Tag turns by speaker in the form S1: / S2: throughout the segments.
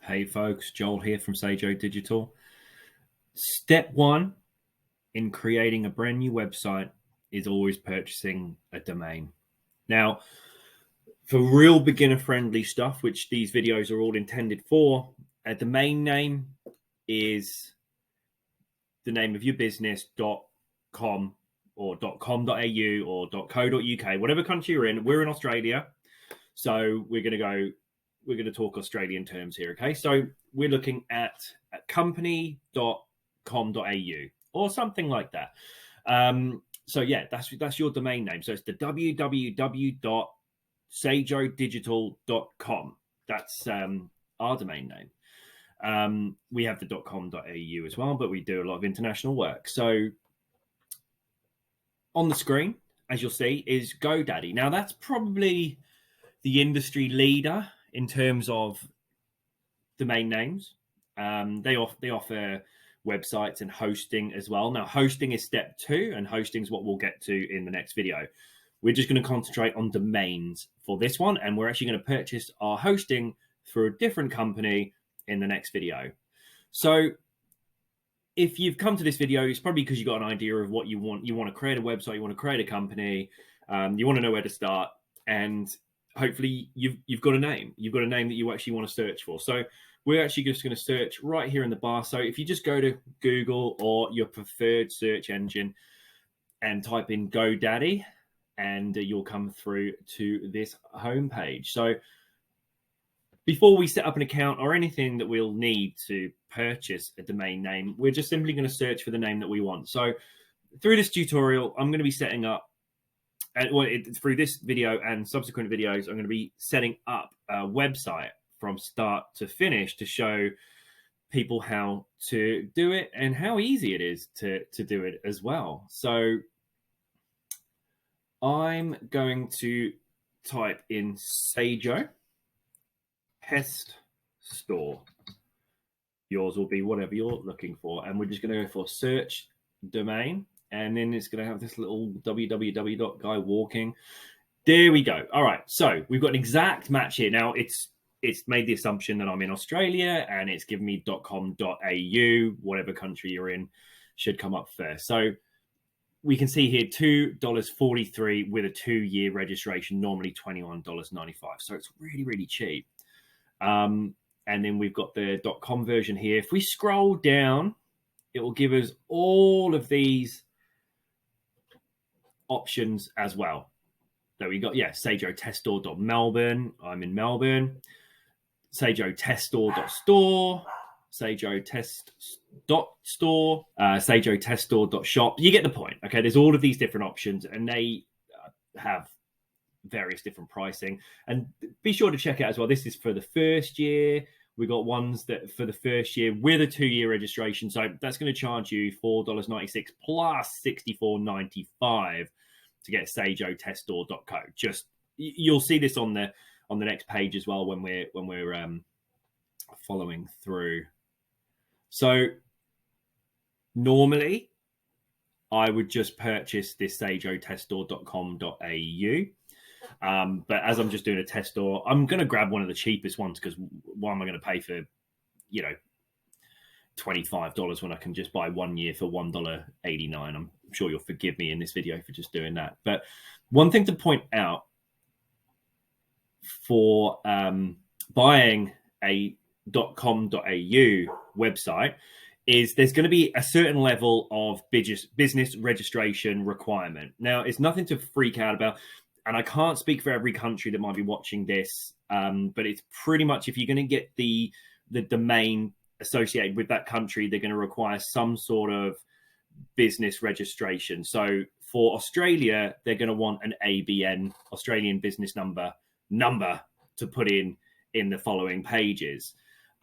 S1: Hey folks, Joel here from Sajo Digital. Step one in creating a brand new website is always purchasing a domain. Now, for real beginner friendly stuff, which these videos are all intended for, a domain name is the name of your business.com or .com.au or .co.uk, whatever country you're in. We're in Australia, so we're going to talk Australian terms here, okay? So we're looking at company.com.au or something like that. So yeah, that's your domain name. So it's the www.sajodigital.com. That's our domain name. We have the .com.au as well, but we do a lot of international work. So on the screen, as you'll see, is GoDaddy. Now that's probably the industry leader in terms of domain names. They offer websites and hosting as well. Now, hosting is step two, and hosting is what we'll get to in the next video. We're just going to concentrate on domains for this one, and we're actually going to purchase our hosting for a different company in the next video. So if you've come to this video, it's probably because you've got an idea of what you want. You want to create a website, you want to create a company, you want to know where to start, and hopefully you've got a name. You've got a name that you actually want to search for. So we're actually just going to search right here in the bar. So if you just go to Google or your preferred search engine and type in GoDaddy, and you'll come through to this homepage. So before we set up an account or anything that we'll need to purchase a domain name, we're just simply going to search for the name that we want. So through this tutorial, I'm going to be setting up, through this video and subsequent videos, I'm going to be setting up a website from start to finish to show people how to do it and how easy it is to do it as well. So I'm going to type in Sajo Test Store. Yours will be whatever you're looking for. And we're just going to go for search domain. And then it's going to have this little www.guywalking. There we go. All right. So we've got an exact match here. Now it's made the assumption that I'm in Australia, and it's given me .com.au, whatever country you're in should come up first. So we can see here $2.43 with a 2-year registration, normally $21.95. So it's really, really cheap. And then we've got the .com version here. If we scroll down, it will give us all of these options as well. There we got, sajoteststore.melbourne. I'm in Melbourne. sajoteststore.store, sajotest.store, sajoteststore.shop. You get the point. Okay, there's all of these different options, and they have various different pricing. And be sure to check out as well. This is for the first year. We got ones that for the first year with a 2-year registration. So that's going to charge you $4.96 plus $64.95 to get sajoteststore.co. Just you'll see this on the next page as well when we're following through. So normally I would just purchase this sajoteststore.com.au. But as I'm just doing a test store, I'm going to grab one of the cheapest ones, because why am I going to pay for, $25 when I can just buy 1 year for $1.89? I'm sure you'll forgive me in this video for just doing that. But one thing to point out for buying a .com.au website is there's going to be a certain level of business registration requirement. Now, it's nothing to freak out about. And I can't speak for every country that might be watching this, but it's pretty much, if you're going to get the domain associated with that country, they're going to require some sort of business registration. So for Australia, they're going to want an ABN, Australian business number to put in the following pages.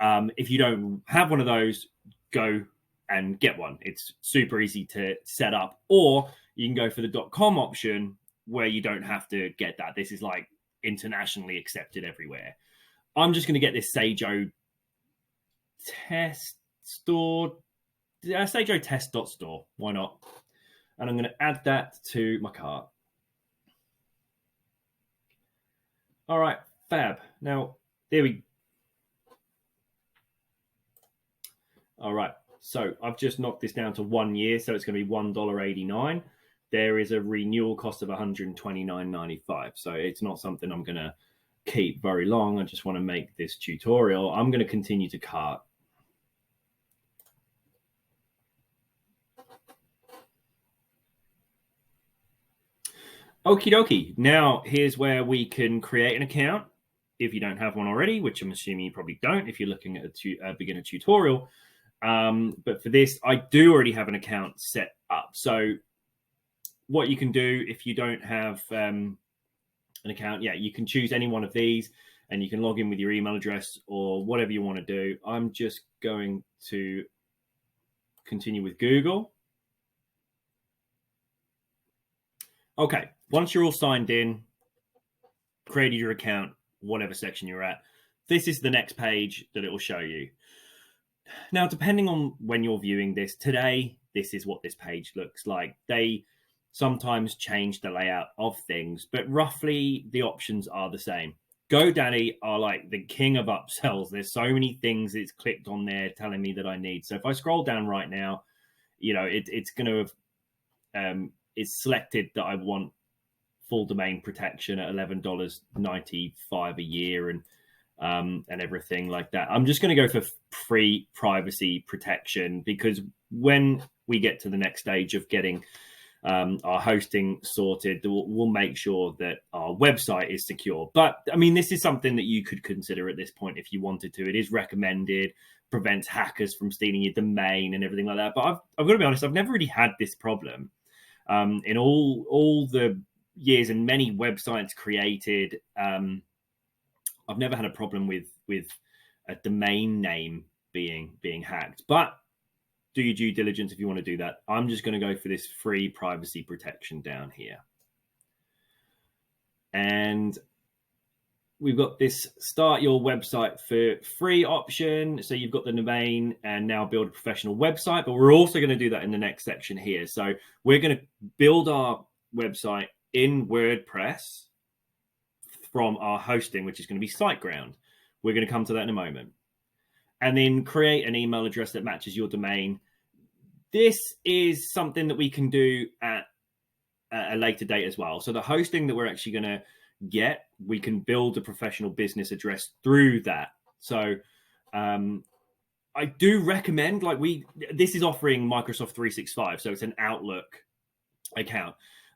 S1: If you don't have one of those, go and get one. It's super easy to set up. Or you can go for the .com option, where you don't have to get that. This is like internationally accepted everywhere. I'm just going to get this Sajo Test Store, Sajo Test.store. Why not? And I'm going to add that to my cart. All right, fab. Now, there we All right. So I've just knocked this down to 1 year. So it's going to be $1.89. There is a renewal cost of $129.95. So it's not something I'm going to keep very long. I just want to make this tutorial. I'm going to continue to cart. Okie dokie. Now here's where we can create an account if you don't have one already, which I'm assuming you probably don't if you're looking at a beginner tutorial. But for this, I do already have an account set up. So what you can do if you don't have an account, yeah, you can choose any one of these and you can log in with your email address or whatever you want to do. I'm just going to continue with Google. Okay, once you're all signed in, created your account, whatever section you're at, this is the next page that it will show you. Now, depending on when you're viewing this today, this is what this page looks like. They sometimes change the layout of things, but roughly the options are the same. GoDaddy are like the king of upsells. There's so many things it's clicked on there telling me that I need. So if I scroll down right now, you know, it's going to have, it's selected that I want full domain protection at $11.95 a year and everything like that. I'm just going to go for free privacy protection because when we get to the next stage of getting our hosting sorted, we'll make sure that our website is secure. But I mean, this is something that you could consider at this point if you wanted to. It is recommended, prevents hackers from stealing your domain and everything like that. But I've got to be honest, I've never really had this problem. In all the years and many websites created, I've never had a problem with a domain name being hacked. But do your due diligence if you want to do that. I'm just going to go for this free privacy protection down here. And we've got this start your website for free option. So you've got the domain and now build a professional website, but we're also going to do that in the next section here. So we're going to build our website in WordPress from our hosting, which is going to be SiteGround. We're going to come to that in a moment. And then create an email address that matches your domain. This is something that we can do at a later date as well. So the hosting that we're actually going to get, we can build a professional business address through that. So I do recommend, this is offering Microsoft 365, so it's an Outlook account.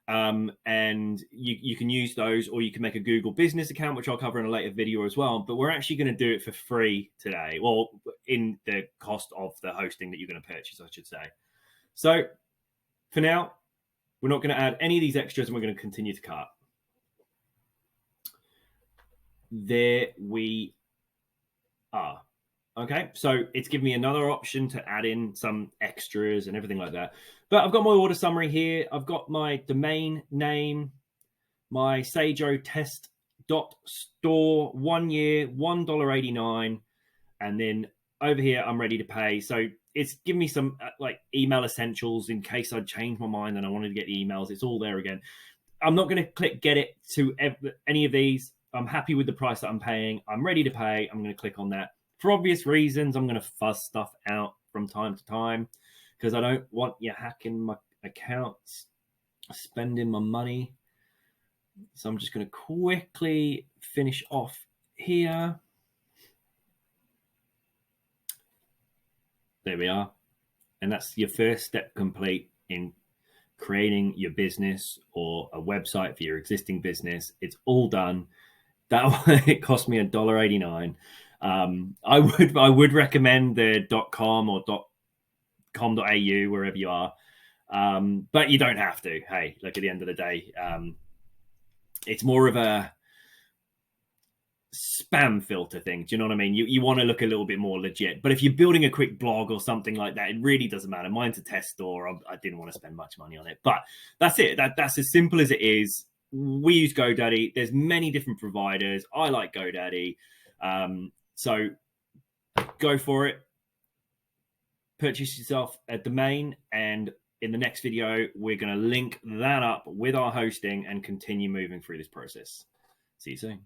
S1: And you can use those, or you can make a Google business account, which I'll cover in a later video as well. But we're actually going to do it for free today, well, in the cost of the hosting that you're going to purchase, I should say. So for now, we're not going to add any of these extras, and we're going to continue to cart. There we are. Okay, so it's given me another option to add in some extras and everything like that. But I've got my order summary here. I've got my domain name, my Sajo test.store, 1 year, $1.89. And then over here, I'm ready to pay. So it's giving me some email essentials in case I change my mind and I wanted to get the emails. It's all there again. I'm not going to click get it to any of these. I'm happy with the price that I'm paying. I'm ready to pay. I'm going to click on that. For obvious reasons, I'm going to fuzz stuff out from time to time because I don't want you hacking my accounts, spending my money. So I'm just going to quickly finish off here. There we are. And that's your first step complete in creating your business or a website for your existing business. It's all done. That it cost me $1.89. I would recommend the .com or .com.au wherever you are, but you don't have to. Hey, look, at the end of the day, it's more of a spam filter thing. Do you know what I mean? You want to look a little bit more legit. But if you're building a quick blog or something like that, it really doesn't matter. Mine's a test store. I didn't want to spend much money on it, but that's it. That's as simple as it is. We use GoDaddy. There's many different providers. I like GoDaddy. So go for it. Purchase yourself a domain, and in the next video, we're going to link that up with our hosting and continue moving through this process. See you soon.